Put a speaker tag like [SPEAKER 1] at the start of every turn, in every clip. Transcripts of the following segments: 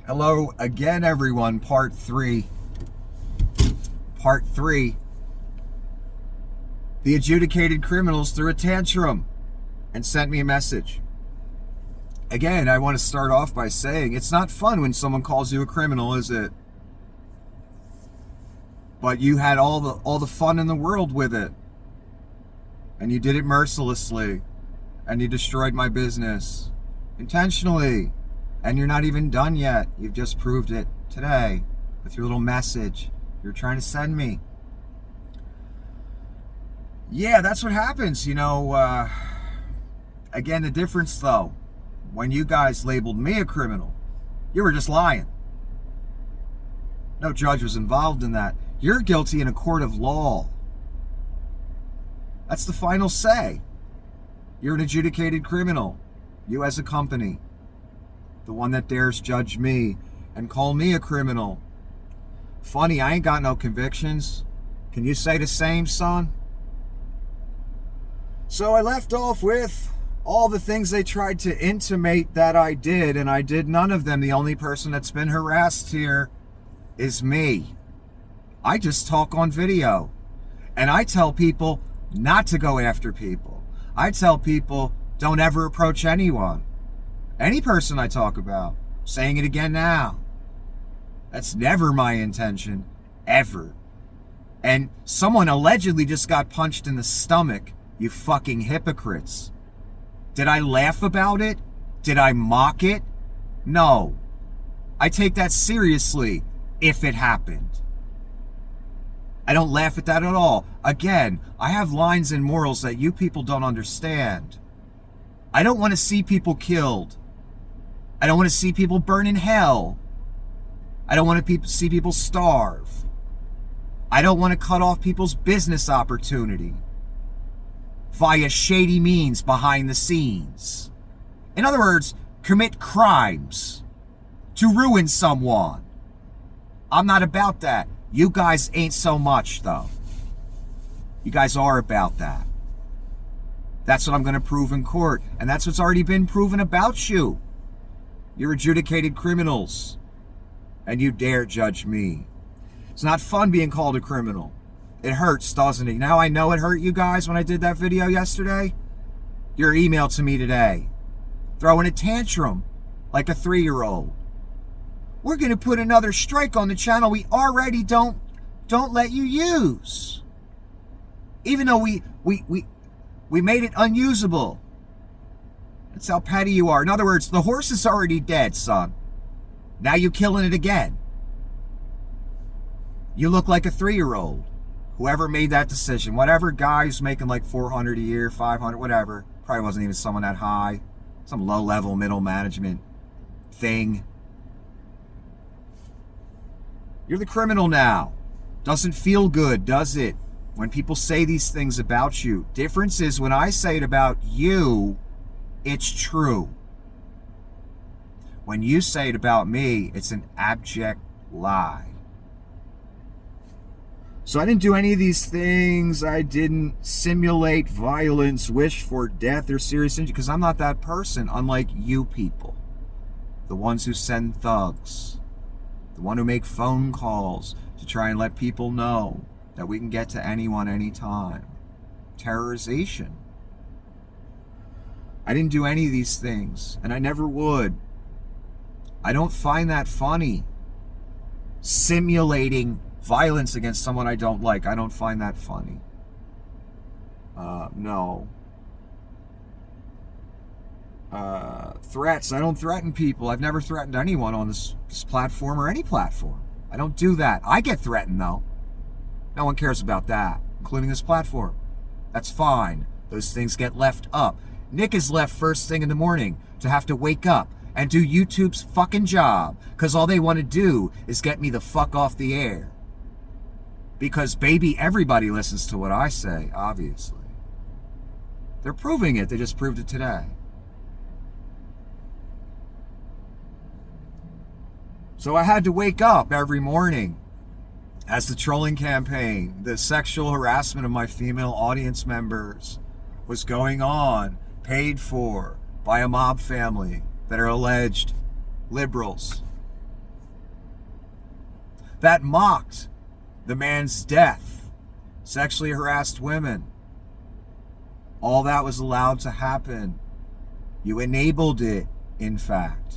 [SPEAKER 1] Hello again, everyone. Part three. The adjudicated criminals threw a tantrum and sent me a message. Again, I want to start off by saying it's not fun when someone calls you a criminal, is it? But you had all the fun in the world with it. And you did it mercilessly. And you destroyed my business. Intentionally. And you're not even done yet. You've just proved it today with your little message you're trying to send me. Yeah, that's what happens, Again, the difference, though, when you guys labeled me a criminal, you were just lying. No judge was involved in that. You're guilty in a court of law. That's the final say. You're an adjudicated criminal. You as a company. The one that dares judge me and call me a criminal. Funny, I ain't got no convictions. Can you say the same, son? So I left off with all the things they tried to intimate that I did, and I did none of them. The only person that's been harassed here is me. I just talk on video, and I tell people not to go after people. I tell people don't ever approach anyone. Any person I talk about. Saying it again now. That's never my intention. Ever. And someone allegedly just got punched in the stomach. You fucking hypocrites. Did I laugh about it? Did I mock it? No. I take that seriously if it happened. I don't laugh at that at all. Again, I have lines and morals that you people don't understand. I don't want to see people killed. I don't want to see people burn in hell. I don't want to see people starve. I don't want to cut off people's business opportunity via shady means behind the scenes. In other words, commit crimes to ruin someone. I'm not about that. You guys ain't so much, though. You guys are about that. That's what I'm going to prove in court, and that's what's already been proven about you. You're adjudicated criminals, and you dare judge me. It's not fun being called a criminal. It hurts, doesn't it? Now I know it hurt you guys when I did that video yesterday. Your email to me today, throwing a tantrum like a 3-year-old. We're going to put another strike on the channel we already don't let you use. Even though we made it unusable. That's how petty you are. In other words, the horse is already dead, son. Now you killing it again. You look like a 3-year-old. Whoever made that decision, whatever guy who's making like $400 a year, $500, whatever, probably wasn't even someone that high, some low-level middle management thing. You're the criminal now. Doesn't feel good, does it? When people say these things about you. Difference is when I say it about you, it's true. When you say it about me, it's an abject lie. So I didn't do any of these things. I didn't simulate violence, wish for death, or serious injury, because I'm not that person, unlike you people. The ones who send thugs. The one who make phone calls to try and let people know that we can get to anyone anytime. Terrorization. I didn't do any of these things, and I never would. I don't find that funny. Simulating violence against someone I don't like. I don't find that funny. No. Threats. I don't threaten people. I've never threatened anyone on this platform or any platform. I don't do that. I get threatened, though. No one cares about that, including this platform. That's fine. Those things get left up. Nick is left first thing in the morning to have to wake up and do YouTube's fucking job, because all they want to do is get me the fuck off the air. Because, baby, everybody listens to what I say, obviously. They're proving it. They just proved it today. So I had to wake up every morning as the trolling campaign, the sexual harassment of my female audience members was going on, paid for by a mob family that are alleged liberals. that mocked the man's death, sexually harassed women. All that was allowed to happen. You enabled it, in fact.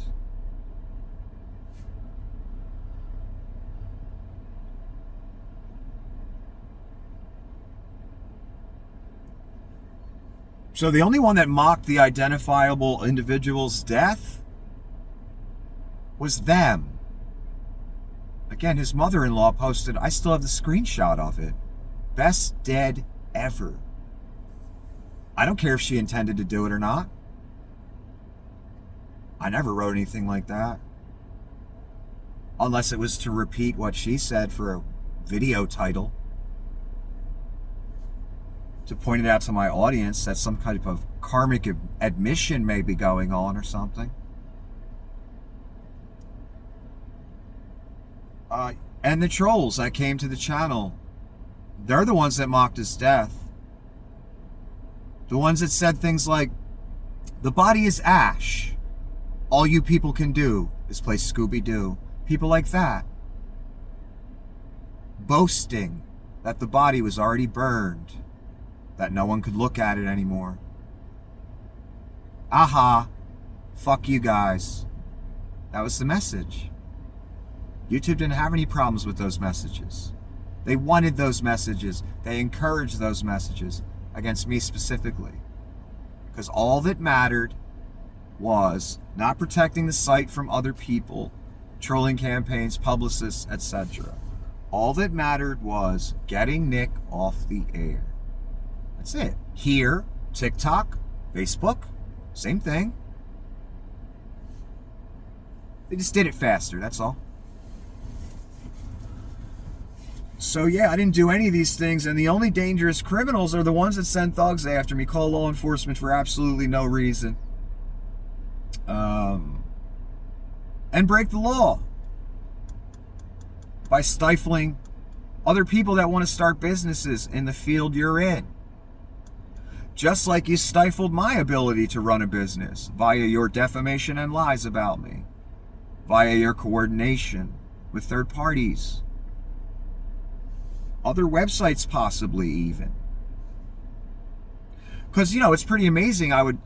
[SPEAKER 1] So the only one that mocked the identifiable individual's death was them. Again, his mother-in-law posted, I still have the screenshot of it. Best dead ever. I don't care if she intended to do it or not. I never wrote anything like that. Unless it was to repeat what she said for a video title. To point it out to my audience that some kind of karmic admission may be going on or something. And the trolls that came to the channel, they're the ones that mocked his death. The ones that said things like, the body is ash. All you people can do is play Scooby-Doo. People like that. Boasting that the body was already burned. That no one could look at it anymore. Aha. Fuck you guys. That was the message. YouTube didn't have any problems with those messages. They wanted those messages. They encouraged those messages against me specifically. Because all that mattered was not protecting the site from other people, trolling campaigns, publicists, etc. All that mattered was getting Nick off the air. That's it. Here, TikTok, Facebook, same thing. They just did it faster, that's all. So yeah, I didn't do any of these things, and the only dangerous criminals are the ones that send thugs after me, call law enforcement for absolutely no reason. And break the law by stifling other people that want to start businesses in the field you're in. Just like you stifled my ability to run a business via your defamation and lies about me, via your coordination with third parties, other websites possibly even. Because, you know, it's pretty amazing. I would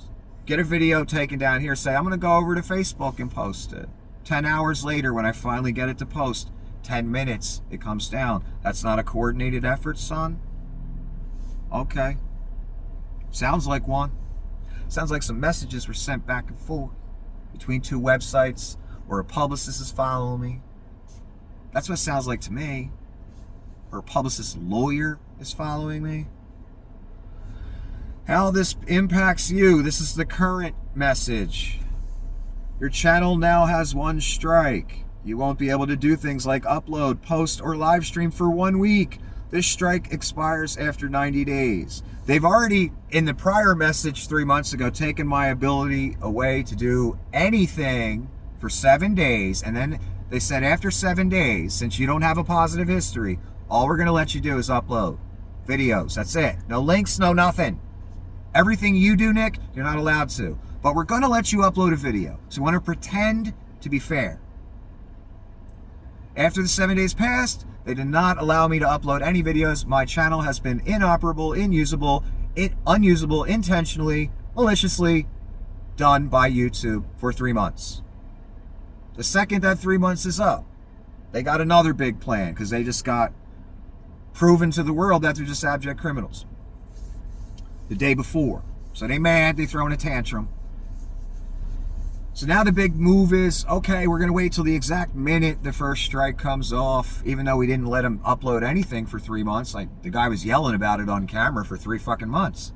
[SPEAKER 1] get a video taken down here, say, I'm going to go over to Facebook and post it. 10 hours later, when I finally get it to post, 10 minutes, it comes down. That's not a coordinated effort, son? Okay. Sounds like one. Sounds like some messages were sent back and forth between two websites, or a publicist is following me. That's what it sounds like to me. Or a publicist lawyer is following me. How this impacts you. This is the current message. Your channel now has one strike. You won't be able to do things like upload, post, or live stream for 1 week. This strike expires after 90 days. They've already, in the prior message 3 months ago, taken my ability away to do anything for 7 days. And then they said after 7 days, since you don't have a positive history, all we're going to let you do is upload videos. That's it. No links, no nothing. Everything you do, Nick, you're not allowed to. But we're going to let you upload a video. So we want to pretend to be fair. After the 7 days passed, they did not allow me to upload any videos. My channel has been inoperable, unusable, intentionally, maliciously done by YouTube for 3 months. The second that 3 months is up, they got another big plan because they just got proven to the world that they're just abject criminals. The day before. So they mad, they throw in a tantrum. So now the big move is, okay, we're going to wait till the exact minute the first strike comes off, even though we didn't let him upload anything for 3 months. Like, the guy was yelling about it on camera for 3 fucking months.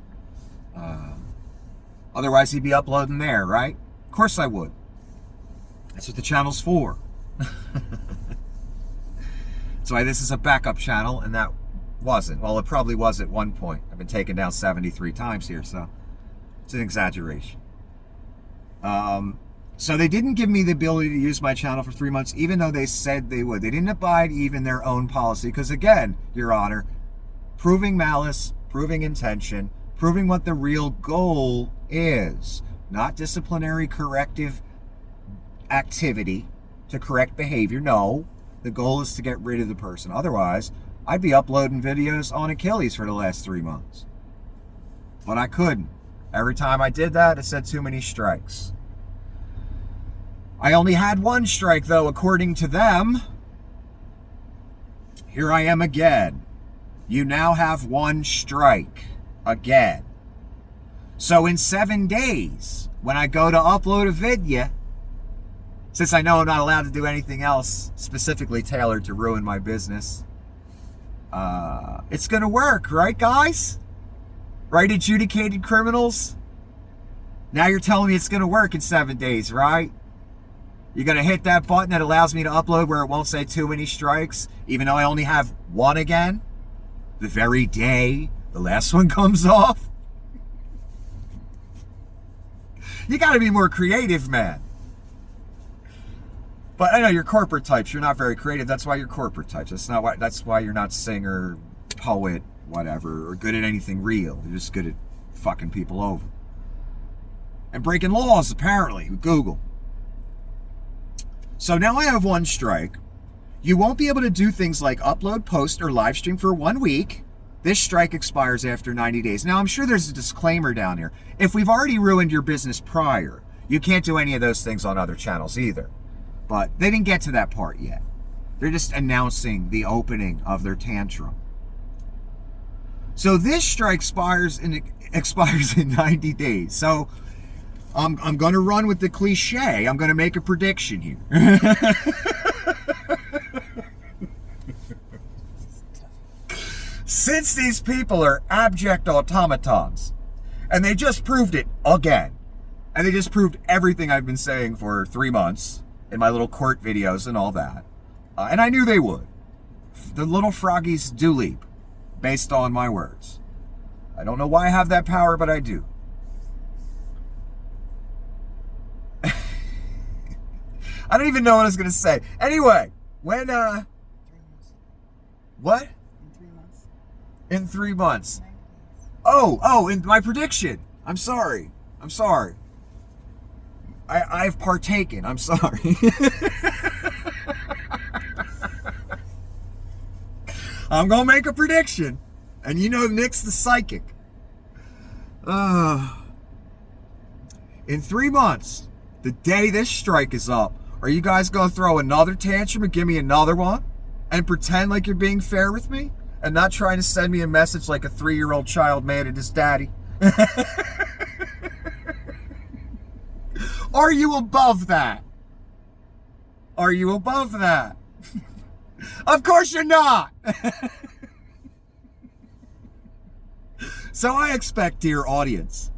[SPEAKER 1] Otherwise, he'd be uploading there, right? Of course I would. That's what the channel's for. That's why this is a backup channel, and that wasn't. Well, it probably was at one point. I've been taken down 73 times here, so it's an exaggeration. So they didn't give me the ability to use my channel for 3 months, even though they said they would. They didn't abide even their own policy. Because again, Your Honor, proving malice, proving intention, proving what the real goal is, not disciplinary corrective activity to correct behavior. No, The goal is to get rid of the person. Otherwise, I'd be uploading videos on Achilles for the last 3 months. But I couldn't. Every time I did that, it said too many strikes. I only had 1 strike, though, according to them. Here I am again. You now have 1 strike. Again. So in 7 days, when I go to upload a video, since I know I'm not allowed to do anything else specifically tailored to ruin my business, it's going to work, right, guys? Right, adjudicated criminals? Now you're telling me it's going to work in 7 days, right? You're going to hit that button that allows me to upload where it won't say too many strikes, even though I only have 1 again? The very day the last one comes off? You got to be more creative, man. But I know you're corporate types. You're not very creative. That's why you're corporate types. That's why you're not singer, poet, whatever, or good at anything real. You're just good at fucking people over. And breaking laws, apparently, with Google. So now I have 1 strike. You won't be able to do things like upload, post, or live stream for 1 week. This strike expires after 90 days. Now, I'm sure there's a disclaimer down here. If we've already ruined your business prior, you can't do any of those things on other channels either. But they didn't get to that part yet. They're just announcing the opening of their Tantrum. So this strike expires in 90 days. So I'm going to run with the cliche. I'm going to make a prediction here. Since these people are abject automatons, and they just proved it again, and they just proved everything I've been saying for 3 months in my little court videos and all that, and I knew they would. The little froggies do leap, based on my words. I don't know why I have that power, but I do. I don't even know what I was going to say. Anyway, when,
[SPEAKER 2] 3 months.
[SPEAKER 1] What?
[SPEAKER 2] In 3 months.
[SPEAKER 1] In 3 months. Oh, in my prediction. I'm sorry. I've partaken. I'm sorry. I'm going to make a prediction. And you know Nick's the psychic. In 3 months, the day this strike is up, are you guys going to throw another tantrum and give me another one? And pretend like you're being fair with me? And not trying to send me a message like a 3-year-old child mad at his daddy? Are you above that? Are you above that? Of course you're not! So I expect, dear audience,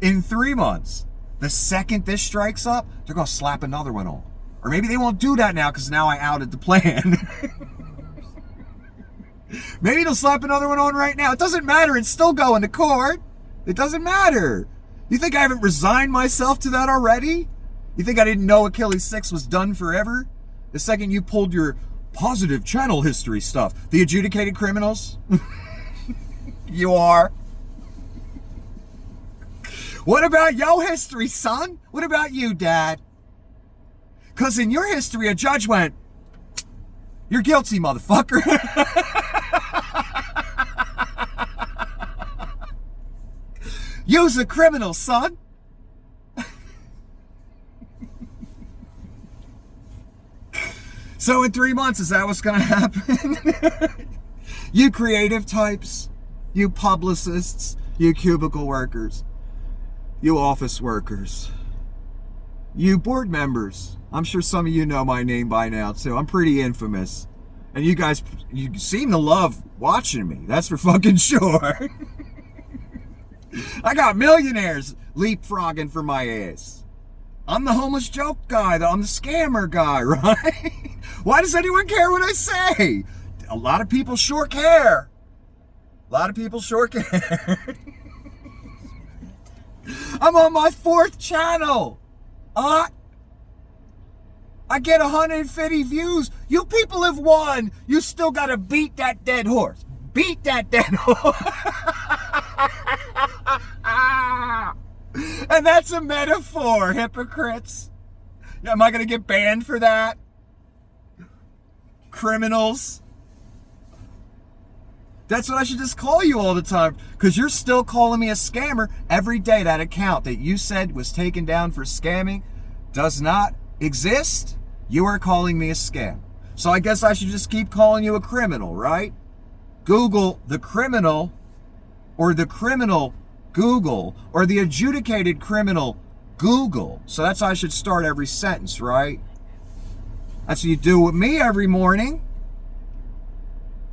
[SPEAKER 1] in 3 months, the second this strikes up, they're going to slap another one on. Or maybe they won't do that now because now I outed the plan. Maybe they'll slap another one on right now. It doesn't matter. It's still going to court. It doesn't matter. You think I haven't resigned myself to that already? You think I didn't know Achilles 6 was done forever? The second you pulled your positive channel history stuff. The adjudicated criminals? You are. What about your history, son? What about you, Dad? Because in your history, a judge went, "You're guilty, motherfucker." You's a criminal, son. So in 3 months, is that what's going to happen? You creative types, you publicists, you cubicle workers, you office workers, you board members. I'm sure some of you know my name by now, too. I'm pretty infamous. And you guys, you seem to love watching me. That's for fucking sure. I got millionaires leapfrogging for my ass. I'm the homeless joke guy, though. I'm the scammer guy, right? Why does anyone care what I say? A lot of people sure care. A lot of people sure care. I'm on my 4th channel. I get 150 views. You people have won. You still got to beat that dead horse. Beat that dead horse. And that's a metaphor, hypocrites. Am I going to get banned for that? criminals. That's what I should just call you all the time, because you're still calling me a scammer every day. That account that you said was taken down for scamming does not exist. You are calling me a scam. So I guess I should just keep calling you a criminal, right? Google the criminal, or the criminal Google, or the adjudicated criminal Google. So that's how I should start every sentence, right? That's what you do with me every morning.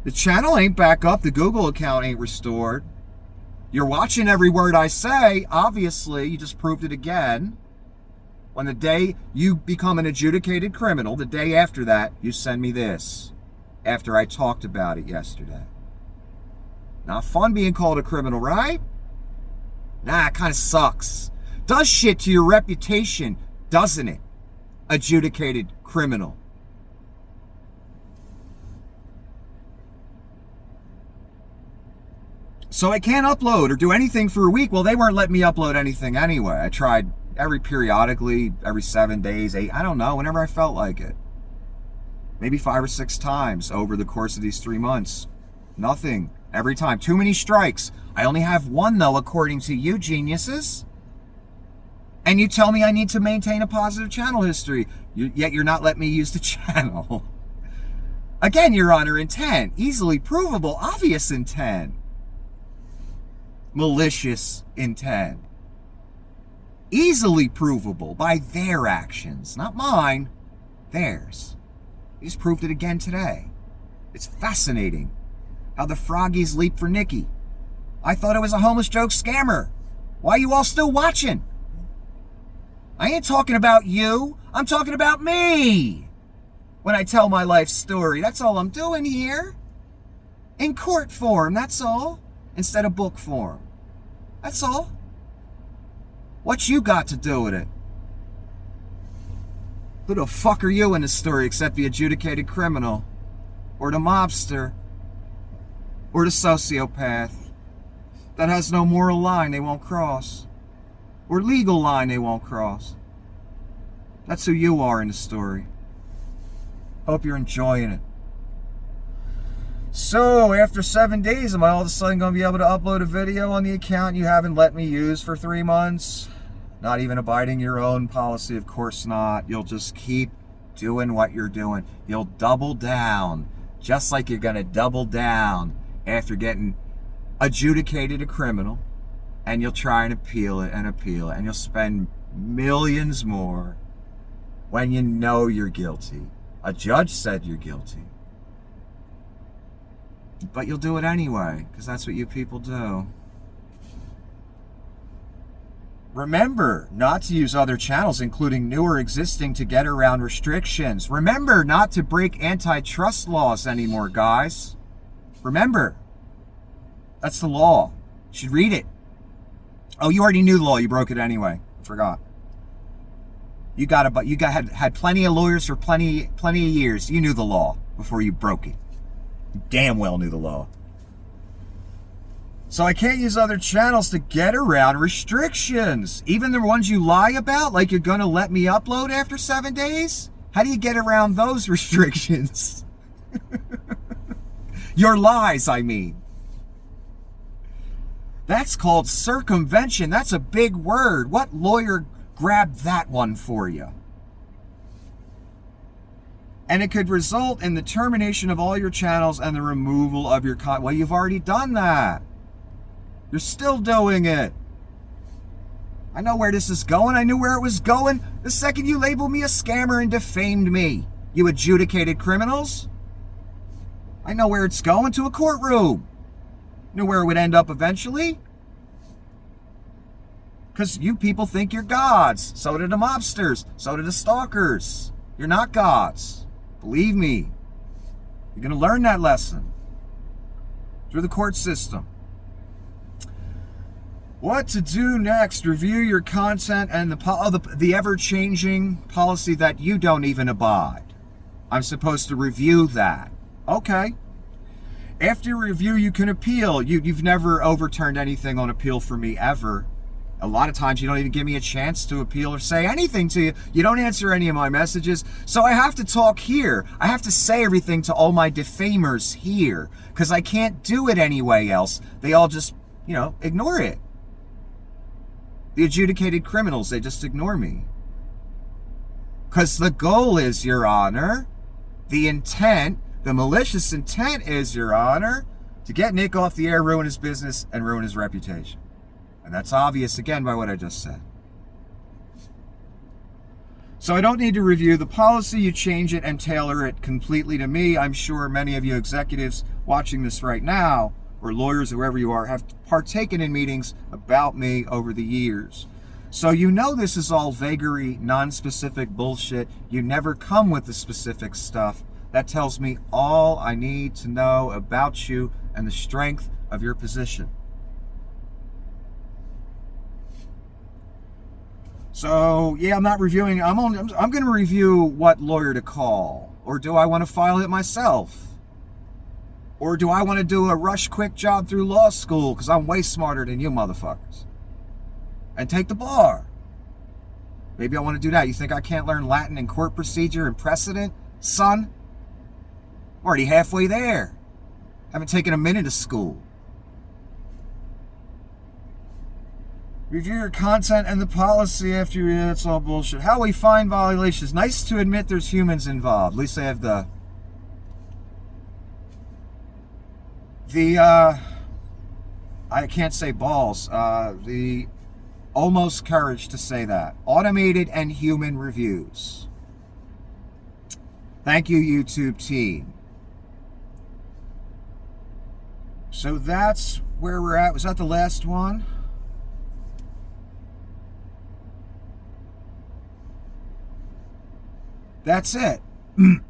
[SPEAKER 1] The channel ain't back up. The Google account ain't restored. You're watching every word I say. Obviously, you just proved it again. On the day you become an adjudicated criminal, the day after that, you send me this. After I talked about it yesterday. Not fun being called a criminal, right? Nah, it kind of sucks. Does shit to your reputation, doesn't it? Adjudicated criminal. So I can't upload or do anything for a week. Well, they weren't letting me upload anything anyway. I tried periodically, every 7 days, 8, I don't know, whenever I felt like it. Maybe 5 or 6 times over the course of these 3 months. Nothing. Every time. Too many strikes. I only have one, though, according to you geniuses. And you tell me I need to maintain a positive channel history. Yet you're not letting me use the channel. Again, Your Honor, intent. Easily provable, obvious intent. Malicious intent. Easily provable by their actions. Not mine. Theirs. You just proved it again today. It's fascinating how the froggies leap for Nikki. I thought it was a homeless joke scammer. Why are you all still watching? I ain't talking about you. I'm talking about me. When I tell my life story, that's all I'm doing here. In court form, that's all. Instead of book form. That's all. What you got to do with it? Who the fuck are you in the story except the adjudicated criminal? Or the mobster? Or the sociopath that has no moral line they won't cross? Or legal line they won't cross? That's who you are in the story. Hope you're enjoying it. So, after 7 days, am I all of a sudden going to be able to upload a video on the account you haven't let me use for 3 months? Not even abiding your own policy? Of course not. You'll just keep doing what you're doing. You'll double down, just like you're going to double down after getting adjudicated a criminal, and you'll try and appeal it, and you'll spend millions more when you know you're guilty. A judge said you're guilty. But you'll do it anyway, because that's what you people do. Remember not to use other channels, including new or existing, to get around restrictions. Remember not to break antitrust laws anymore, guys. Remember. That's the law. You should read it. Oh, you already knew the law. You broke it anyway. Forgot. You had plenty of lawyers for plenty of years. You knew the law before you broke it. You damn well knew the law. So I can't use other channels to get around restrictions. Even the ones you lie about, like you're going to let me upload after 7 days? How do you get around those restrictions? Your lies, I mean. That's called circumvention. That's a big word. What lawyer grabbed that one for you? And it could result in the termination of all your channels and the removal of your content. Well, you've already done that. You're still doing it. I know where this is going. I knew where it was going the second you labeled me a scammer and defamed me. You adjudicated criminals. I know where it's going, to a courtroom. Knew where it would end up eventually. Because you people think you're gods. So did the mobsters. So did the stalkers. You're not gods. Believe me. You're going to learn that lesson through the court system. What to do next? Review your content and the ever-changing policy that you don't even abide. I'm supposed to review that. Okay. After review, you can appeal. You've never overturned anything on appeal for me, ever. A lot of times you don't even give me a chance to appeal or say anything to you. You don't answer any of my messages. So I have to talk here. I have to say everything to all my defamers here because I can't do it anyway else. They all just, ignore it. The adjudicated criminals, they just ignore me. Because the goal is, Your Honor, the intent, the malicious intent is, Your Honor, to get Nick off the air, ruin his business, and ruin his reputation. And that's obvious, again, by what I just said. So I don't need to review the policy. You change it and tailor it completely to me. I'm sure many of you executives watching this right now, or lawyers, whoever you are, have partaken in meetings about me over the years. So this is all vagary, non-specific bullshit. You never come with the specific stuff. That tells me all I need to know about you and the strength of your position. So, I'm not reviewing. I'm going to review what lawyer to call. Or do I want to file it myself? Or do I want to do a rush quick job through law school because I'm way smarter than you motherfuckers? And take the bar. Maybe I want to do that. You think I can't learn Latin and court procedure and precedent, son? I'm already halfway there. Haven't taken a minute of school. Review your content and the policy after you read it. It's all bullshit. How we find violations. Nice to admit there's humans involved. At least I have the I can't say balls. The almost courage to say that. Automated and human reviews. Thank you, YouTube team. So that's where we're at. Was that the last one? That's it.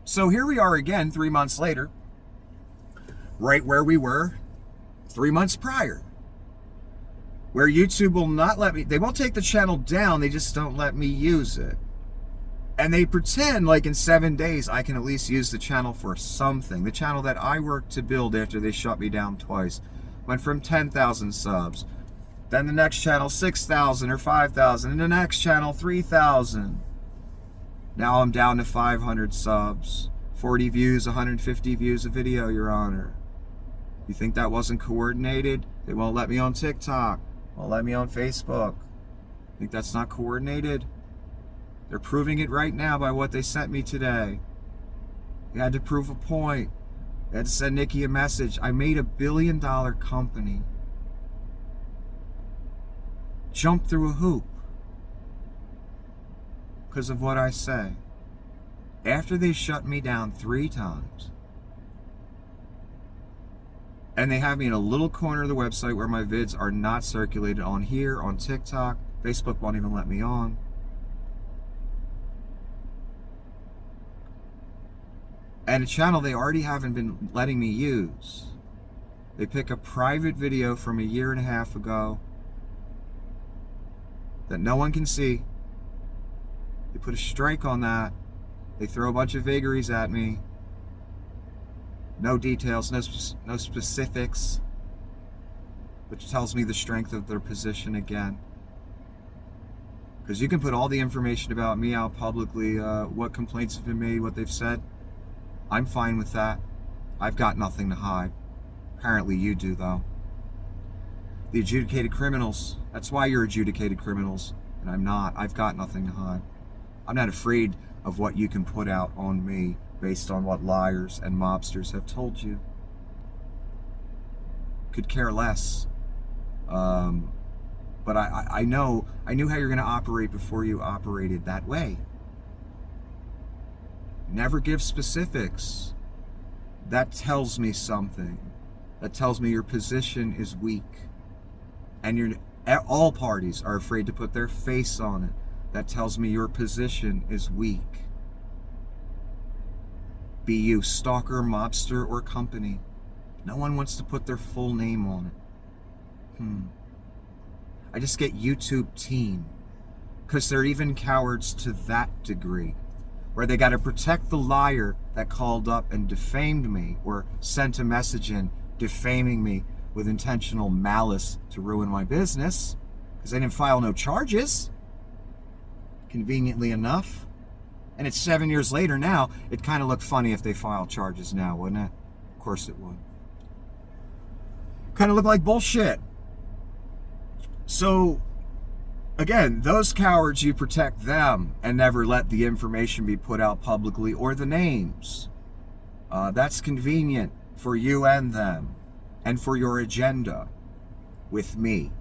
[SPEAKER 1] So here we are again 3 months later, right where we were 3 months prior, where YouTube will not let me, they won't take the channel down, they just don't let me use it. And they pretend like in 7 days I can at least use the channel for something. The channel that I worked to build after they shut me down twice went from 10,000 subs, then the next channel 6,000 or 5,000, and the next channel 3,000. Now I'm down to 500 subs, 40 views, 150 views a video, Your Honor. You think that wasn't coordinated? They won't let me on TikTok, won't let me on Facebook. Think that's not coordinated? They're proving it right now by what they sent me today. They had to prove a point. They had to send Nikki a message. I made $1 billion company. Jump through a hoop. Because of what I say. After they shut me down 3 times, and they have me in a little corner of the website where my vids are not circulated on here, on TikTok, Facebook won't even let me on. And a channel they already haven't been letting me use. They pick a private video from 1.5 years ago that no one can see. They put a strike on that. They throw a bunch of vagaries at me. No details, no specifics, which tells me the strength of their position again. Because you can put all the information about me out publicly, what complaints have been made, what they've said. I'm fine with that. I've got nothing to hide. Apparently you do, though. The adjudicated criminals. That's why you're adjudicated criminals, and I'm not. I've got nothing to hide. I'm not afraid of what you can put out on me based on what liars and mobsters have told you. Could care less. But I knew how you're going to operate before you operated that way. Never give specifics. That tells me something. That tells me your position is weak. And all parties are afraid to put their face on it. That tells me your position is weak. Be you stalker, mobster, or company. No one wants to put their full name on it. I just get YouTube team. Because they're even cowards to that degree. Where they got to protect the liar that called up and defamed me or sent a message in defaming me with intentional malice to ruin my business. because they didn't file no charges, conveniently enough. And it's 7 years later now. It'd kind of look funny if they filed charges now, wouldn't it? Of course it would. Kind of look like bullshit. So, again, those cowards, you protect them and never let the information be put out publicly or the names. That's convenient for you and them and for your agenda with me.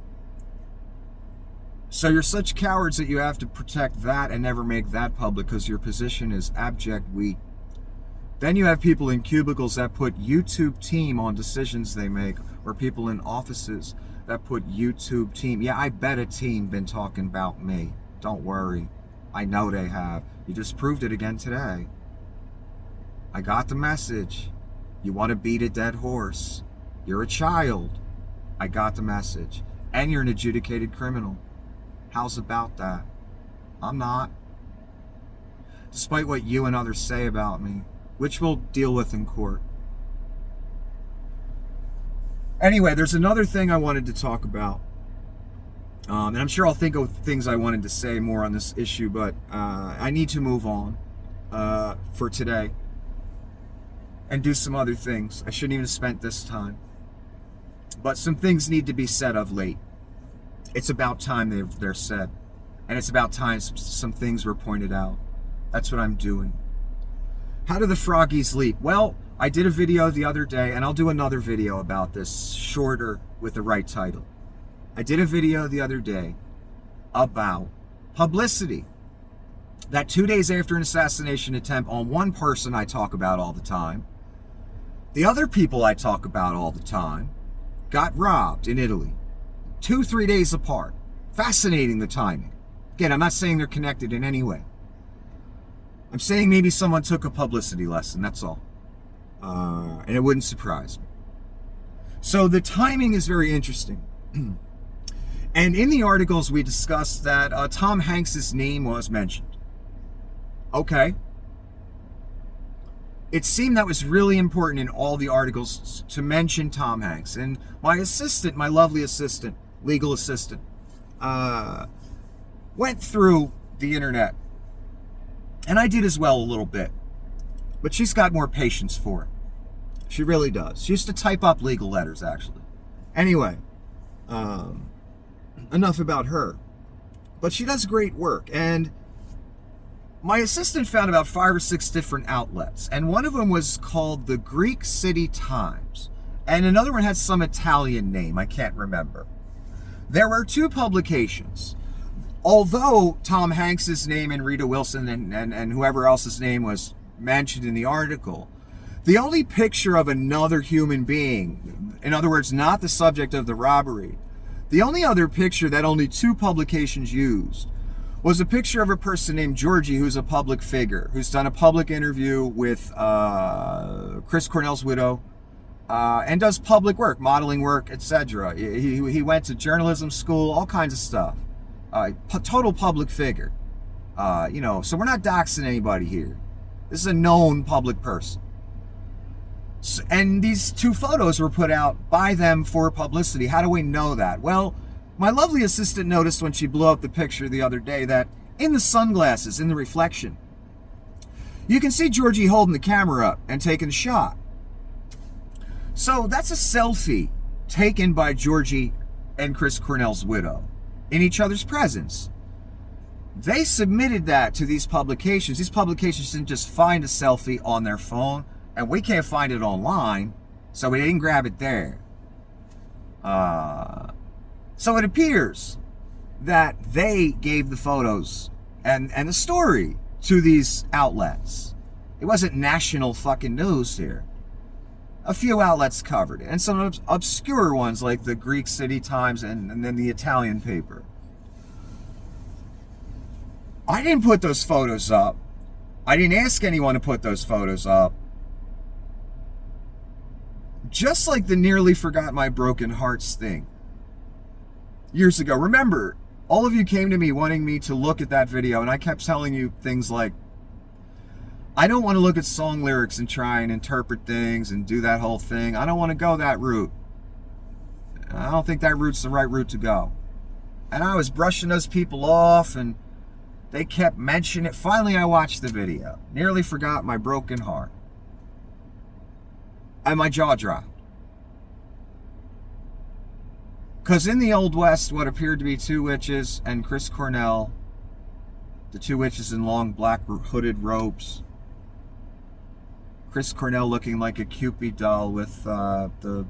[SPEAKER 1] So you're such cowards that you have to protect that and never make that public because your position is abject weak. Then you have people in cubicles that put YouTube team on decisions they make, or people in offices that put YouTube team. Yeah, I bet a team been talking about me. Don't worry. I know they have. You just proved it again today. I got the message. You want to beat a dead horse. You're a child. I got the message. And you're an adjudicated criminal. How's about that? I'm not. Despite what you and others say about me, which we'll deal with in court. Anyway, there's another thing I wanted to talk about. And I'm sure I'll think of things I wanted to say more on this issue, but I need to move on for today and do some other things. I shouldn't even have spent this time. But some things need to be said of late. It's about time they're said. And it's about time some things were pointed out. That's what I'm doing. How do the froggies leap? Well, I did a video the other day, and I'll do another video about this, shorter with the right title. I did a video the other day about publicity. That 2 days after an assassination attempt on one person I talk about all the time, the other people I talk about all the time got robbed in Italy. 2-3 days apart. Fascinating, the timing. Again, I'm not saying they're connected in any way. I'm saying maybe someone took a publicity lesson, that's all. And it wouldn't surprise me. So the timing is very interesting. And in the articles we discussed that Tom Hanks' name was mentioned. Okay. It seemed that was really important in all the articles to mention Tom Hanks. And my assistant, my lovely assistant, legal assistant, went through the internet. And I did as well a little bit. But she's got more patience for it. She really does. She used to type up legal letters, actually. Anyway, enough about her. But she does great work. And my assistant found about 5 or 6 different outlets. And one of them was called the Greek City Times. And another one had some Italian name. I can't remember. There were 2 publications. Although Tom Hanks' name and Rita Wilson and whoever else's name was mentioned in the article, the only picture of another human being, in other words, not the subject of the robbery, the only other picture that only 2 publications used was a picture of a person named Georgie, who's a public figure, who's done a public interview with Chris Cornell's widow, and does public work, modeling work, etc. He went to journalism school, all kinds of stuff. Total public figure. So we're not doxing anybody here. This is a known public person. And these 2 photos were put out by them for publicity. How do we know that? Well, my lovely assistant noticed when she blew up the picture the other day that in the sunglasses, in the reflection, you can see Georgie holding the camera up and taking a shot. So that's a selfie taken by Georgie and Chris Cornell's widow in each other's presence. They submitted that to these publications. These publications didn't just find a selfie on their phone, and we can't find it online, so we didn't grab it there. So it appears that they gave the photos and the story to these outlets. It wasn't national fucking news here. A few outlets covered it, and some obscure ones like the Greek City Times and then the Italian paper. I didn't put those photos up. I didn't ask anyone to put those photos up. Just like the nearly forgot my broken hearts thing years ago. Remember, all of you came to me wanting me to look at that video, and I kept telling you things like, I don't want to look at song lyrics and try and interpret things and do that whole thing. I don't want to go that route. I don't think that route's the right route to go. And I was brushing those people off, and they kept mentioning it. Finally, I watched the video. Nearly forgot my broken heart. And my jaw dropped. Because in the Old West, what appeared to be two witches and Chris Cornell, the two witches in long black hooded robes, Chris Cornell looking like a Cupid doll with the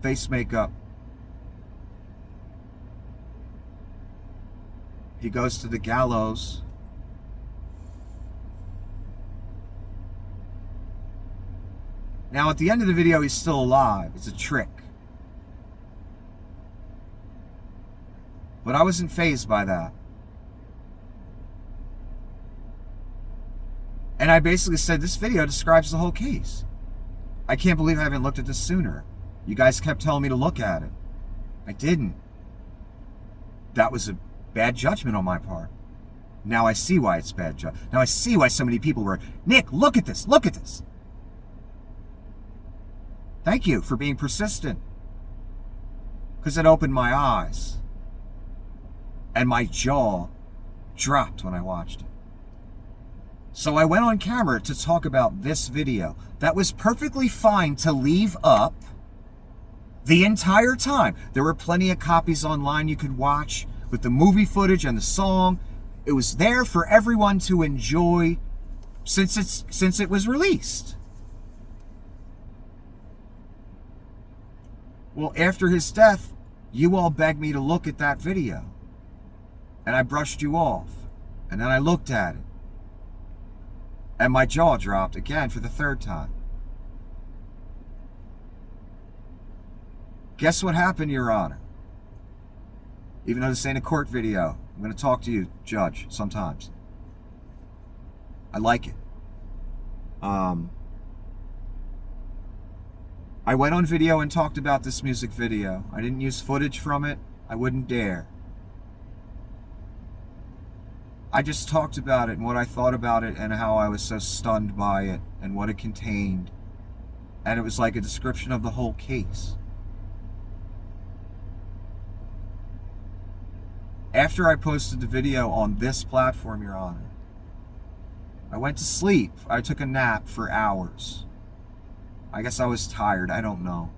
[SPEAKER 1] face makeup. He goes to the gallows. Now, at the end of the video, he's still alive. It's a trick. But I wasn't fazed by that. And I basically said, this video describes the whole case. I can't believe I haven't looked at this sooner. You guys kept telling me to look at it. I didn't. That was a bad judgment on my part. Now I see why it's bad judgment. Now I see why so many people were, Nick, look at this, look at this. Thank you for being persistent. Because it opened my eyes. And my jaw dropped when I watched it. So I went on camera to talk about this video. That was perfectly fine to leave up the entire time. There were plenty of copies online you could watch with the movie footage and the song. It was there for everyone to enjoy since it was released. Well, after his death, you all begged me to look at that video. And I brushed you off. And then I looked at it. And my jaw dropped again for the third time. Guess what happened, Your Honor? Even though this ain't a court video, I'm going to talk to you, Judge, sometimes. I like it. I went on video and talked about this music video. I didn't use footage from it. I wouldn't dare. I just talked about it and what I thought about it and how I was so stunned by it and what it contained. And it was like a description of the whole case. After I posted the video on this platform, Your Honor, I went to sleep. I took a nap for hours. I guess I was tired. I don't know.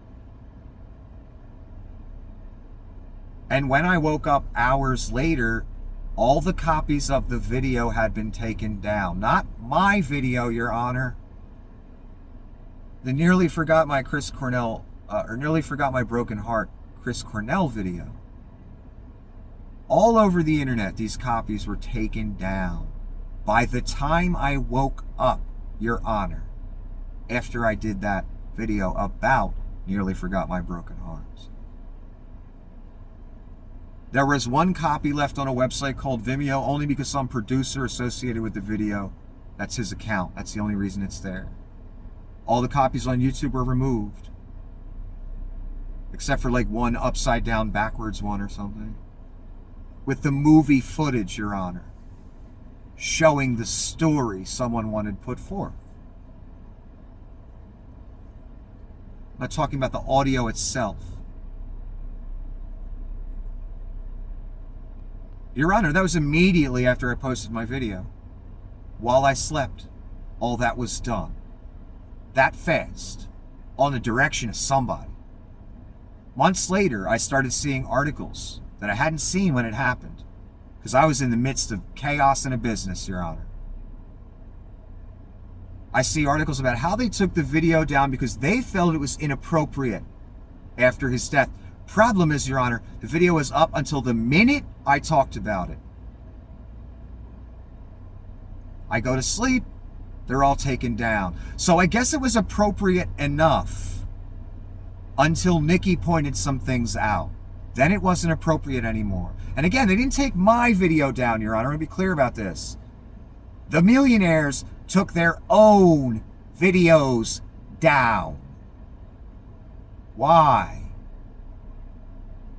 [SPEAKER 1] And when I woke up hours later, all the copies of the video had been taken down. Not my video, Your Honor. The Nearly Forgot My Nearly Forgot My Broken Heart Chris Cornell video. All over the internet, these copies were taken down. By the time I woke up, Your Honor, after I did that video about Nearly Forgot My Broken Hearts. There was one copy left on a website called Vimeo, only because some producer associated with the video, that's his account. That's the only reason it's there. All the copies on YouTube were removed. Except for like one upside down backwards one or something. With the movie footage, Your Honor. Showing the story someone wanted put forth. I'm not talking about the audio itself. Your Honor, that was immediately after I posted my video. While I slept, all that was done. That fast, on the direction of somebody. Months later, I started seeing articles that I hadn't seen when it happened, because I was in the midst of chaos in a business, Your Honor. I see articles about how they took the video down because they felt it was inappropriate after his death. Problem is, Your Honor, the video was up until the minute I talked about it. I go to sleep, they're all taken down. So I guess it was appropriate enough until Nikki pointed some things out. Then it wasn't appropriate anymore. And again, they didn't take my video down, Your Honor. I want to be clear about this. The millionaires took their own videos down. Why?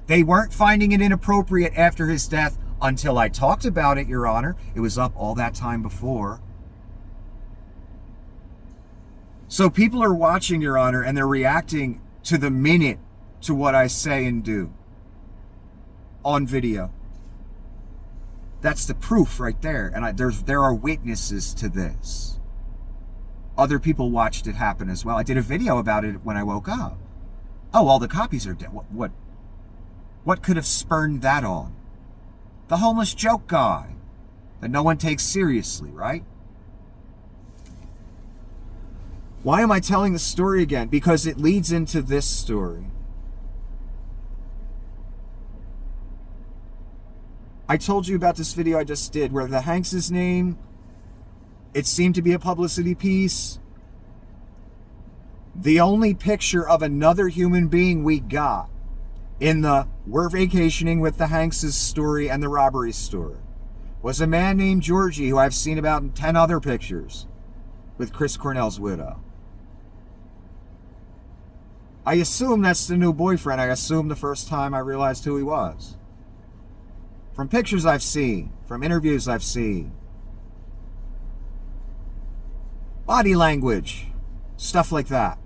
[SPEAKER 1] They weren't finding it inappropriate after his death until I talked about it, Your Honor. It was up all that time before. So people are watching, Your Honor, and they're reacting to the minute to what I say and do. on video. That's the proof right there. And there are witnesses to this. Other people watched it happen as well. I did a video about it when I woke up. Oh, all the copies are dead. What could have spurned that on? The homeless joke guy that no one takes seriously, right? Why am I telling the story again? Because it leads into this story. I told you about this video I just did where the Hanks' name, it seemed to be a publicity piece. The only picture of another human being we got in the "we're vacationing with the Hanks' story and the robbery story" was a man named Georgie, who I've seen about 10 other pictures with Chris Cornell's widow. I assume that's the new boyfriend. I assume the first time I realized who he was. From pictures I've seen, from interviews I've seen, body language, stuff like that.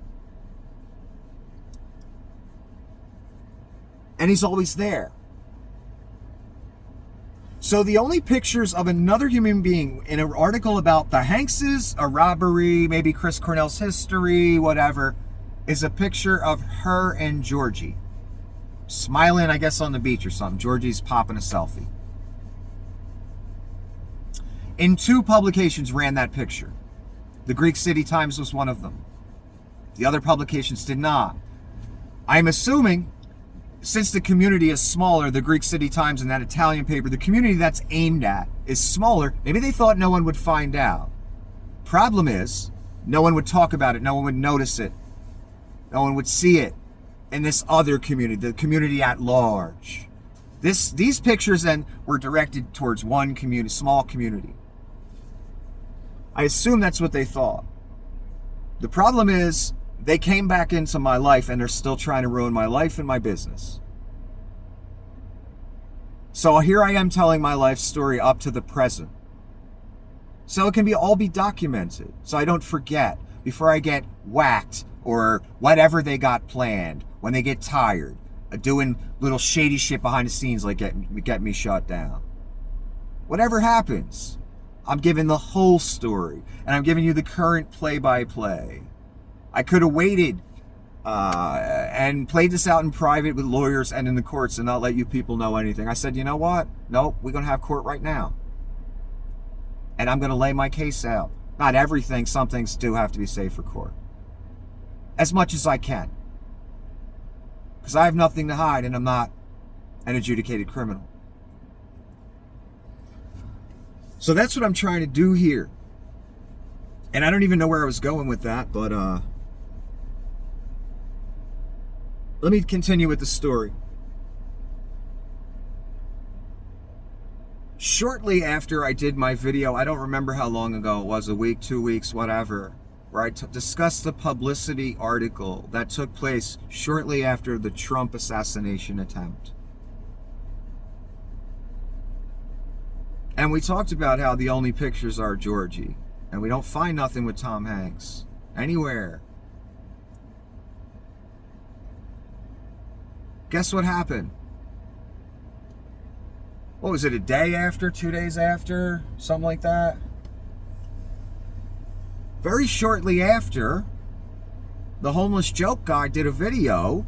[SPEAKER 1] And he's always there. So the only pictures of another human being in an article about the Hankses, a robbery, maybe Chris Cornell's history, whatever, is a picture of her and Georgie. Smiling, I guess, on the beach or something. Georgie's popping a selfie. In 2 publications ran that picture. The Greek City Times was one of them. The other publications did not. I'm assuming, since the community is smaller, the Greek City Times and that Italian paper, the community that's aimed at is smaller. Maybe they thought no one would find out. Problem is, no one would talk about it. No one would notice it. No one would see it in this other community, the community at large. These pictures then were directed towards one community, small community. I assume that's what they thought. The problem is, they came back into my life and they're still trying to ruin my life and my business. So here I am telling my life story up to the present. So it can all be documented, so I don't forget before I get whacked or whatever they got planned, when they get tired of doing little shady shit behind the scenes like get me shut down. Whatever happens, I'm giving the whole story, and I'm giving you the current play-by-play. I could have waited and played this out in private with lawyers and in the courts and not let you people know anything. I said, you know what? Nope, we're going to have court right now. And I'm going to lay my case out. Not everything, some things do have to be saved for court. As much as I can. Because I have nothing to hide and I'm not an adjudicated criminal. So that's what I'm trying to do here. And I don't even know where I was going with that, but let me continue with the story. Shortly after I did my video, I don't remember how long ago it was, a week, 2 weeks, whatever, where I discussed the publicity article that took place shortly after the Trump assassination attempt. And we talked about how the only pictures are Georgie, and we don't find nothing with Tom Hanks anywhere. Guess what happened? What was it, a day after, 2 days after, something like that? Very shortly after, the homeless joke guy did a video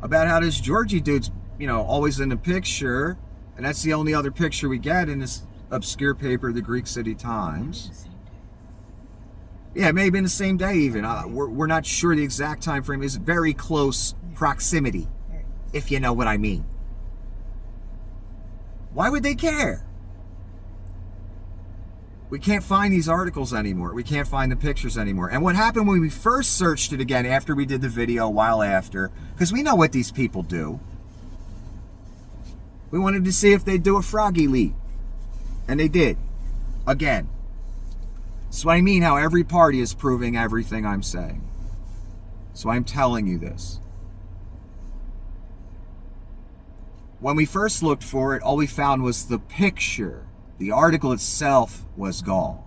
[SPEAKER 1] about how this Georgie dude's, always in the picture, and that's the only other picture we get in this obscure paper, the Greek City Times. Yeah, it may have been the same day even. We're not sure the exact time frame. It's very close proximity, if you know what I mean. Why would they care? We can't find these articles anymore. We can't find the pictures anymore. And what happened when we first searched it again after we did the video, a while after, because we know what these people do. We wanted to see if they'd do a froggy leap. And they did. Again. So I mean how every party is proving everything I'm saying. So I'm telling you this. When we first looked for it, all we found was the picture. The article itself was gone.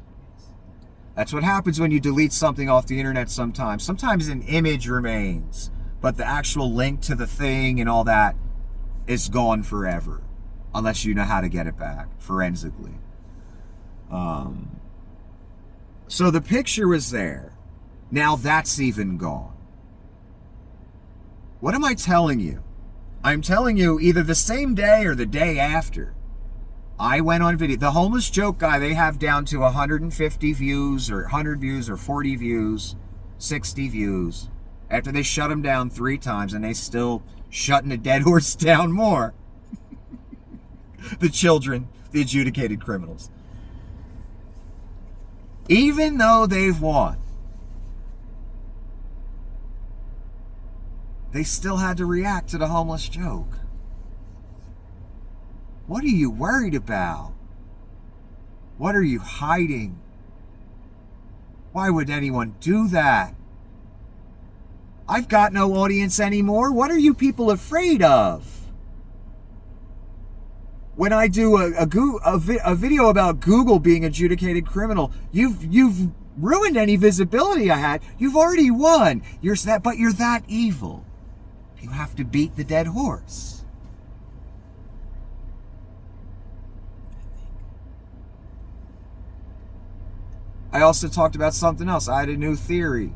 [SPEAKER 1] That's what happens when you delete something off the internet sometimes. Sometimes an image remains, but the actual link to the thing and all that is gone forever. unless you know how to get it back forensically. So the picture was there. Now that's even gone. What am I telling you? I'm telling you either the same day or the day after. I went on video. The homeless joke guy, they have down to 150 views or 100 views or 40 views, 60 views. After they shut him down 3 times and they still shutting a dead horse down more. The children, the adjudicated criminals. Even though they've won, they still had to react to the homeless joke. What are you worried about? What are you hiding? Why would anyone do that? I've got no audience anymore. What are you people afraid of? When I do a video about Google being adjudicated criminal, you've ruined any visibility I had. You've already won. But you're that evil. You have to beat the dead horse. I also talked about something else. I had a new theory.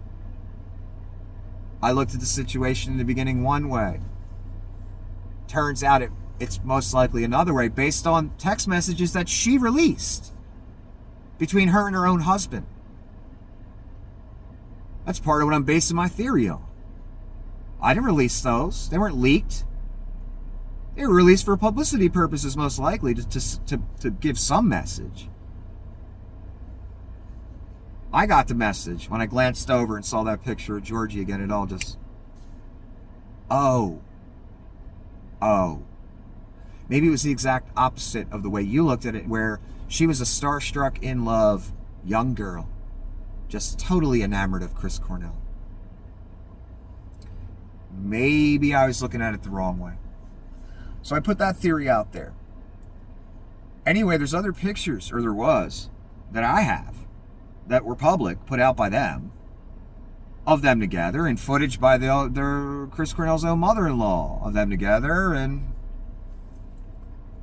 [SPEAKER 1] I looked at the situation in the beginning one way. Turns out it's most likely another way, based on text messages that she released between her and her own husband. That's part of what I'm basing my theory on. I didn't release those. They weren't leaked. They were released for publicity purposes, most likely, to give some message. I got the message when I glanced over and saw that picture of Georgie again. It all just... Oh. Maybe it was the exact opposite of the way you looked at it, where she was a starstruck, in love, young girl, just totally enamored of Chris Cornell. Maybe I was looking at it the wrong way. So I put that theory out there. Anyway, there's other pictures, or there was, that I have, that were public, put out by them, of them together, and footage by their Chris Cornell's own mother-in-law of them together, and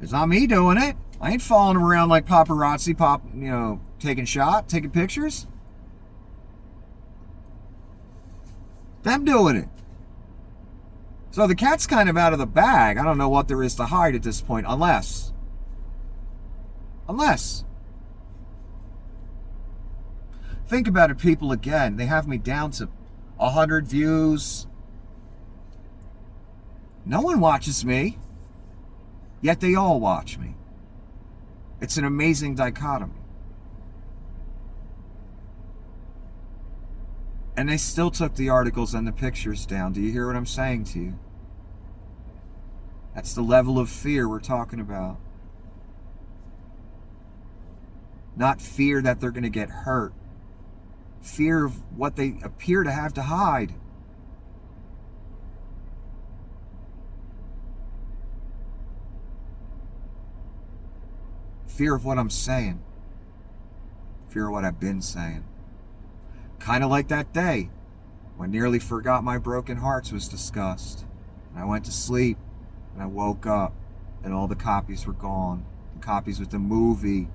[SPEAKER 1] it's not me doing it. I ain't following them around like paparazzi, taking pictures. Them doing it. So the cat's kind of out of the bag. I don't know what there is to hide at this point, unless. Think about it, people, again. They have me down to 100 views. No one watches me, yet they all watch me. It's an amazing dichotomy. And they still took the articles and the pictures down. Do you hear what I'm saying to you? That's the level of fear we're talking about. Not fear that they're going to get hurt. Fear of what they appear to have to hide. Fear of what I'm saying. Fear of what I've been saying. Kind of like that day when nearly forgot my broken hearts was discussed. And I went to sleep and I woke up and all the copies were gone. The copies with the movie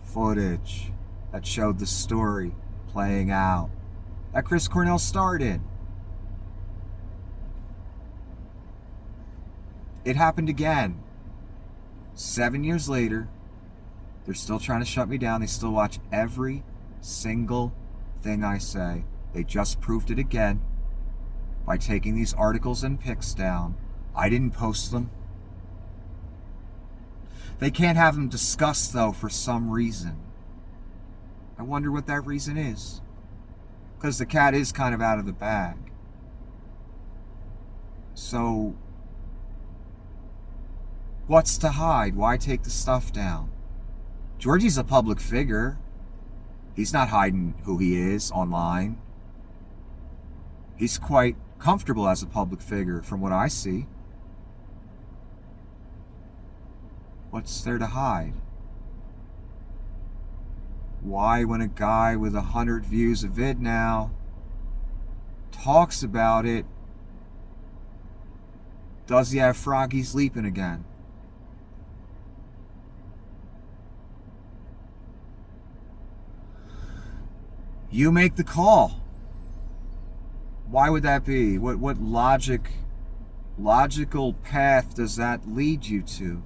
[SPEAKER 1] footage that showed the story playing out that Chris Cornell starred in. It happened again. 7 years later, they're still trying to shut me down. They still watch every single thing I say. They just proved it again by taking these articles and pics down. I didn't post them. They can't have them discussed, though, for some reason. I wonder what that reason is. Because the cat is kind of out of the bag. So, what's to hide? Why take the stuff down? Georgie's a public figure. He's not hiding who he is online. He's quite comfortable as a public figure from what I see. What's there to hide? Why, when a guy with 100 views a vid now talks about it, does he have Froggy sleeping again? You make the call. Why would that be? What logical path does that lead you to?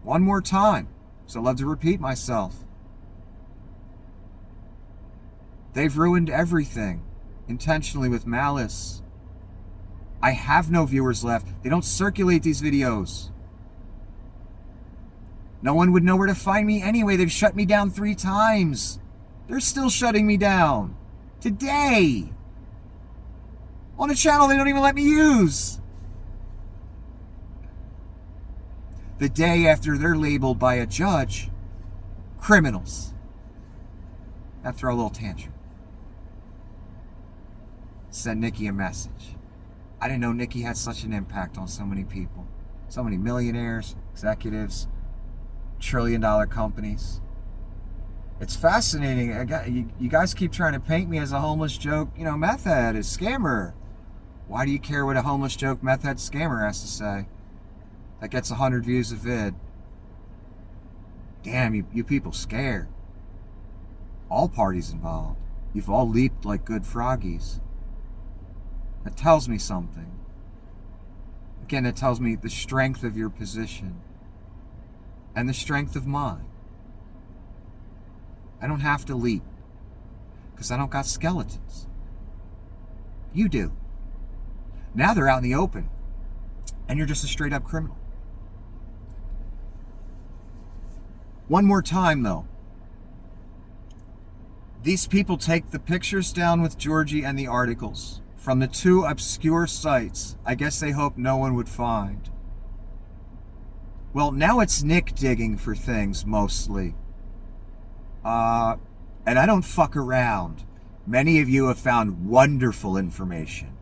[SPEAKER 1] One more time, so I love to repeat myself. They've ruined everything, intentionally with malice. I have no viewers left. They don't circulate these videos. No one would know where to find me anyway. They've shut me down 3 times. They're still shutting me down. Today. On a channel they don't even let me use. The day after they're labeled by a judge criminals. After a little tantrum. Send Nikki a message. I didn't know Nikki had such an impact on so many people. So many millionaires, executives, trillion-dollar companies. It's fascinating. You guys keep trying to paint me as a homeless joke, meth head, a scammer. Why do you care what a homeless joke meth head scammer has to say? That gets 100 views a vid. Damn, you people scared. All parties involved. You've all leaped like good froggies. That tells me something. Again, it tells me the strength of your position and the strength of mine. I don't have to leap because I don't got skeletons. You do. Now they're out in the open and you're just a straight up criminal. One more time though. These people take the pictures down with Georgie and the articles from the 2 obscure sites I guess they hope no one would find. Well, now it's Nick digging for things, mostly. And I don't fuck around. Many of you have found wonderful information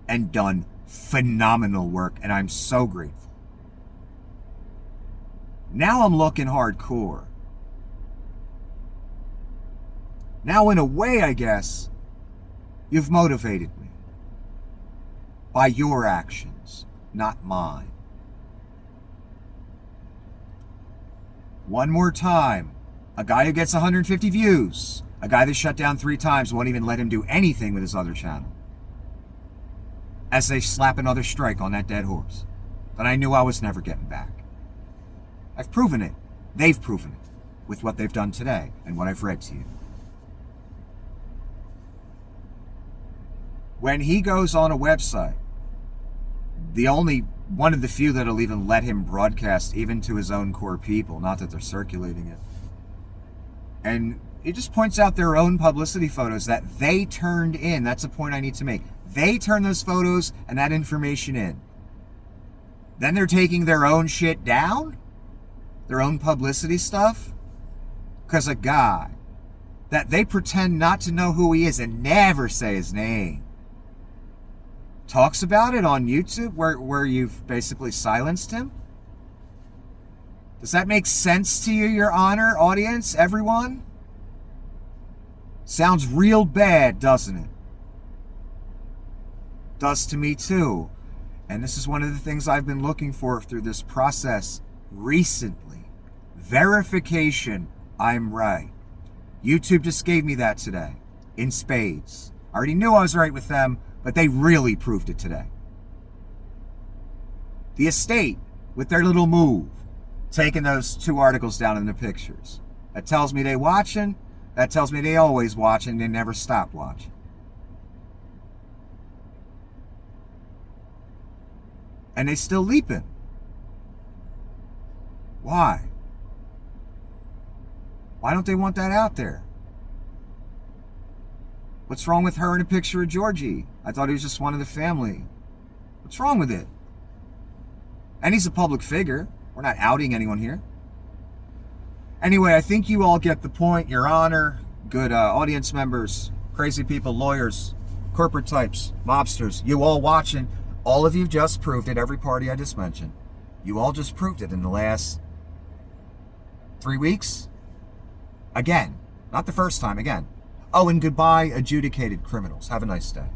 [SPEAKER 1] and done phenomenal work, and I'm so grateful. Now I'm looking hardcore. Now, in a way, I guess, you've motivated me. By your actions, not mine. One more time. A guy who gets 150 views. A guy that's shut down 3 times won't even let him do anything with his other channel. As they slap another strike on that dead horse that I knew I was never getting back. I've proven it. They've proven it with what they've done today and what I've read to you. When he goes on a website, the only one of the few that'll even let him broadcast even to his own core people, not that they're circulating it. And it just points out their own publicity photos that they turned in. That's a point I need to make. They turned those photos and that information in. Then they're taking their own shit down? Their own publicity stuff? Because a guy that they pretend not to know who he is and never say his name talks about it on YouTube where you've basically silenced him? Does that make sense to you, Your Honor, audience, everyone? Sounds real bad, doesn't it? Does to me too. And this is one of the things I've been looking for through this process recently. Verification I'm right. YouTube just gave me that today, in spades. I already knew I was right with them, but they really proved it today. The estate, with their little move, taking those 2 articles down in the pictures. That tells me they watching. That tells me they always watching. They never stop watching. And they still leaping. Why? Why don't they want that out there? What's wrong with her in a picture of Georgie? I thought he was just one of the family. What's wrong with it? And he's a public figure. We're not outing anyone here. Anyway, I think you all get the point, Your Honor. Good audience members, crazy people, lawyers, corporate types, mobsters. You all watching. All of you just proved it. Every party I just mentioned. You all just proved it in the last 3 weeks. Again. Not the first time, again. Oh, and goodbye, adjudicated criminals. Have a nice day.